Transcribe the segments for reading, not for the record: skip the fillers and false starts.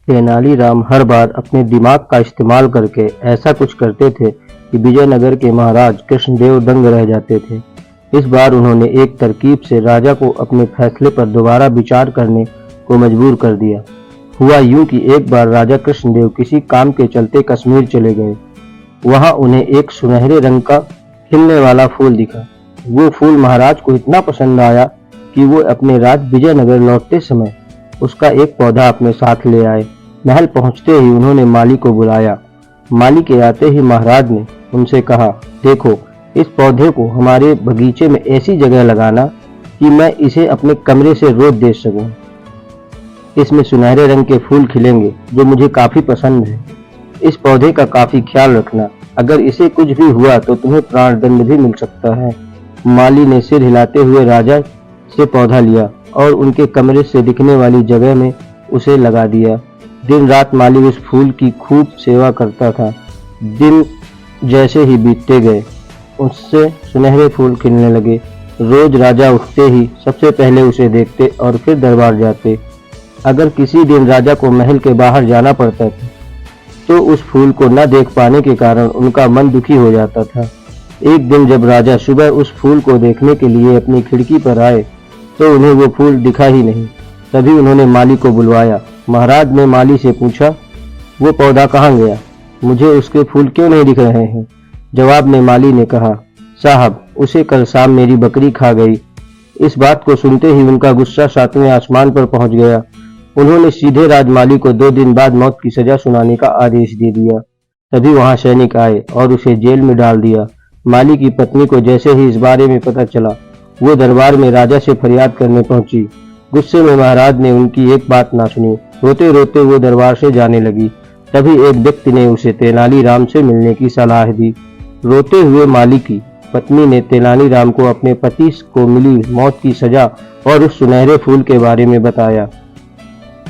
तेनालीराम हर बार अपने दिमाग का इस्तेमाल करके ऐसा कुछ करते थे कि विजयनगर के महाराज कृष्णदेव दंग रह जाते थे। इस बार उन्होंने एक तरकीब से राजा को अपने फैसले पर दोबारा विचार करने को मजबूर कर दिया। हुआ यूं कि एक बार राजा कृष्णदेव किसी काम के चलते कश्मीर चले गए। वहां उन्हें एक सुनहरे रंग का खिलने वाला फूल दिखा। वो फूल महाराज को इतना पसंद आया कि वो अपने राज विजयनगर लौटते समय उसका एक पौधा अपने साथ ले आए। महल पहुंचते ही उन्होंने माली को बुलाया। माली के आते ही महाराज ने उनसे कहा, देखो, इस पौधे को हमारे बगीचे में ऐसी जगह लगाना कि मैं इसे अपने कमरे से रोज देख सकूं। इसमें सुनहरे रंग के फूल खिलेंगे जो मुझे काफी पसंद है। इस पौधे का काफी ख्याल रखना, अगर इसे कुछ भी हुआ तो तुम्हें प्राणदंड भी मिल सकता है। माली ने सिर हिलाते हुए राजा से पौधा लिया और उनके कमरे से दिखने वाली जगह में उसे लगा दिया। दिन रात माली उस फूल की खूब सेवा करता था। दिन जैसे ही बीतते गए उससे सुनहरे फूल खिलने लगे। रोज राजा उठते ही सबसे पहले उसे देखते और फिर दरबार जाते। अगर किसी दिन राजा को महल के बाहर जाना पड़ता था तो उस फूल को न देख पाने के कारण उनका मन दुखी हो जाता था। एक दिन जब राजा सुबह उस फूल को देखने के लिए अपनी खिड़की पर आए तो उन्हें वो फूल दिखा ही नहीं। तभी उन्होंने माली को बुलवाया। महाराज ने माली से पूछा, वो पौधा कहाँ गया? मुझे उसके फूल क्यों नहीं दिख रहे हैं? जवाब में माली ने कहा, साहब, उसे कल शाम मेरी बकरी खा गई। इस बात को सुनते ही उनका गुस्सा सातवें आसमान पर पहुंच गया। उन्होंने सीधे राजमाली को 2 दिन बाद मौत की सजा सुनाने का आदेश दे दिया। तभी वहां सैनिक आए और उसे जेल में डाल दिया। माली की पत्नी को जैसे ही इस बारे में पता चला वो दरबार में राजा से फरियाद करने पहुंची। गुस्से में महाराज ने उनकी एक बात ना सुनी। रोते रोते वो दरबार से जाने लगी। तभी एक व्यक्ति ने उसे तेनालीराम से मिलने की सलाह दी। रोते हुए माली की पत्नी ने तेनालीराम को अपने पति को मिली मौत की सजा और उस सुनहरे फूल के बारे में बताया।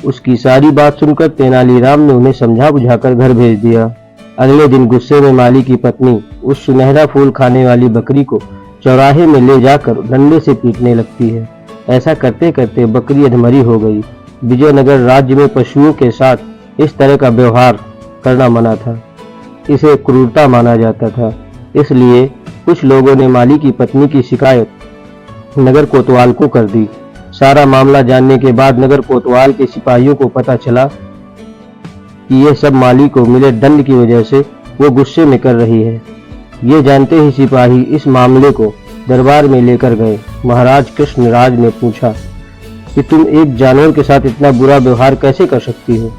उसकी सारी बात सुनकर तेनालीराम ने उन्हें समझा बुझाकर घर भेज दिया। अगले दिन गुस्से में माली की पत्नी उस सुनहरा फूल खाने वाली बकरी को चौराहे में ले जाकर डंडे से पीटने लगती है। ऐसा करते करते बकरी अधमरी हो गई। विजयनगर राज्य में पशुओं के साथ इस तरह का व्यवहार करना मना था। इसे क्रूरता माना जाता था। इसलिए कुछ लोगों ने माली की पत्नी की शिकायत नगर कोतवाल को कर दी। सारा मामला जानने के बाद नगर कोतवाल के सिपाहियों को पता चला कि ये सब माली को मिले दंड की वजह से वो गुस्से में कर रही है। ये जानते ही सिपाही इस मामले को दरबार में लेकर गए। महाराज कृष्णराज ने पूछा कि तुम एक जानवर के साथ इतना बुरा व्यवहार कैसे कर सकती हो?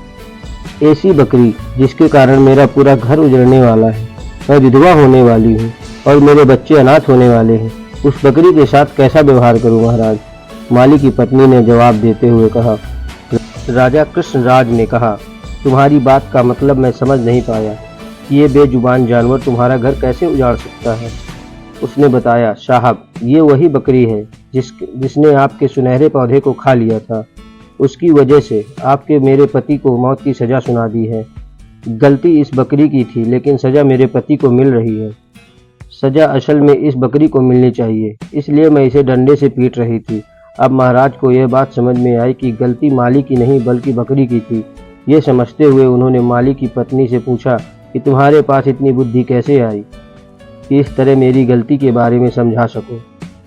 ऐसी बकरी जिसके कारण मेरा पूरा घर उजड़ने वाला है, मैं विधवा होने वाली हूँ और मेरे बच्चे अनाथ होने वाले हैं, उस बकरी के साथ कैसा व्यवहार करूँ महाराज? माली की पत्नी ने जवाब देते हुए कहा। राजा कृष्णराज ने कहा, तुम्हारी बात का मतलब मैं समझ नहीं पाया कि ये बेजुबान जानवर तुम्हारा घर कैसे उजाड़ सकता है। उसने बताया, साहब, ये वही बकरी है जिसने आपके सुनहरे पौधे को खा लिया था। उसकी वजह से आपके मेरे पति को मौत की सजा सुना दी है। गलती इस बकरी की थी, लेकिन सजा मेरे पति को मिल रही है। सजा असल में इस बकरी को मिलनी चाहिए, इसलिए मैं इसे डंडे से पीट रही थी। अब महाराज को यह बात समझ में आई कि गलती माली की नहीं बल्कि बकरी की थी। ये समझते हुए उन्होंने माली की पत्नी से पूछा कि तुम्हारे पास इतनी बुद्धि कैसे आई कि इस तरह मेरी गलती के बारे में समझा सको।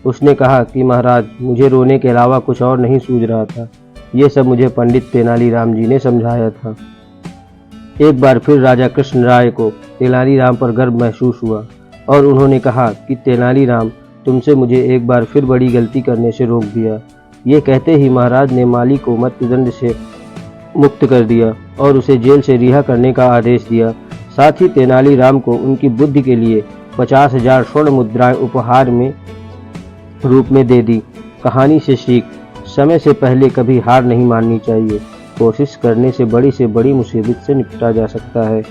उसने कहा कि महाराज, मुझे रोने के अलावा कुछ और नहीं सूझ रहा था। ये सब मुझे पंडित तेनालीराम जी ने समझाया था। एक बार फिर राजा कृष्णराय को तेनालीराम पर गर्व महसूस हुआ और उन्होंने कहा कि तेनालीराम, तुमसे मुझे एक बार फिर बड़ी गलती करने से रोक दिया। ये कहते ही महाराज ने माली को मृत्युदंड से मुक्त कर दिया और उसे जेल से रिहा करने का आदेश दिया। साथ ही तेनालीराम को उनकी बुद्धि के लिए 50,000 स्वर्ण मुद्राएं उपहार में रूप में दे दी। कहानी से सीख, समय से पहले कभी हार नहीं माननी चाहिए। कोशिश करने से बड़ी मुसीबत से निपटा जा सकता है।